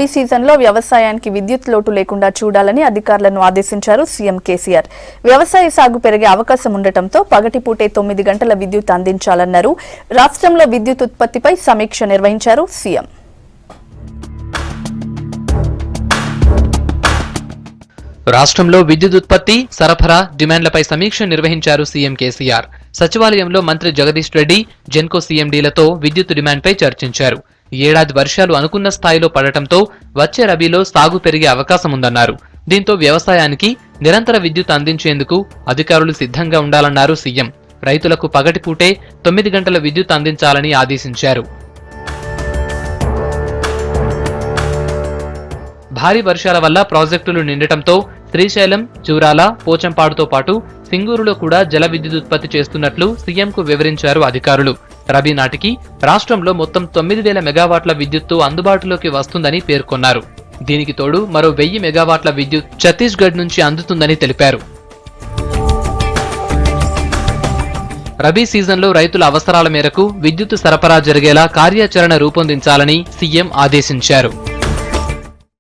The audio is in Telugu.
రబీ సీజన్లో వ్యవసాయానికి విద్యుత్ లోటు లేకుండా చూడాలని అధికారులను ఆదేశించారు సీఎం కేసీఆర్. వ్యవసాయ సాగు పెరిగే అవకాశం ఉండటంతో పగటిపూటే 9 గంటల విద్యుత్ అందించాలన్నారు. రాష్ట్రంలో విద్యుత్ ఉత్పత్తిపై సమీక్ష నిర్వహించారు సీఎం. రాష్ట్రంలో విద్యుత్ ఉత్పత్తి, సరఫరా, డిమాండ్లపై సమీక్ష నిర్వహించారు సీఎం కేసీఆర్. సచివాలయంలో మంత్రి జగదీష్ రెడ్డి, జెన్కో సీఎండీలతో విద్యుత్ డిమాండ్పై చర్చించారు. ఏడాది వర్షాలు అనుకున్న స్థాయిలో పడటంతో వచ్చే రబీలో సాగు పెరిగే అవకాశం ఉందన్నారు. దీంతో వ్యవసాయానికి నిరంతర విద్యుత్ అందించేందుకు అధికారులు సిద్ధంగా ఉండాలన్నారు సీఎం. రైతులకు పగటిపూటే 9 గంటల విద్యుత్ అందించాలని ఆదేశించారు. భారీ వర్షాల వల్ల ప్రాజెక్టులు నిండటంతో శ్రీశైలం, చూరాల, పోచంపాడుతో పాటు సింగూరులో కూడా జల విద్యుత్ ఉత్పత్తి చేస్తున్నట్లు సీఎంకు వివరించారు అధికారులు. రబీ నాటికి రాష్ట్రంలో మొత్తం 9,000 మెగావాట్ల విద్యుత్తు అందుబాటులోకి వస్తుందని పేర్కొన్నారు. దీనికి తోడు మరో 1000 మెగావాట్ల విద్యుత్ ఛత్తీస్గఢ్ నుంచి అందుతుందని తెలిపారు. రబీ సీజన్లో రైతుల అవసరాల మేరకు విద్యుత్ సరఫరా జరిగేలా కార్యాచరణ రూపొందించాలని సీఎం ఆదేశించారు.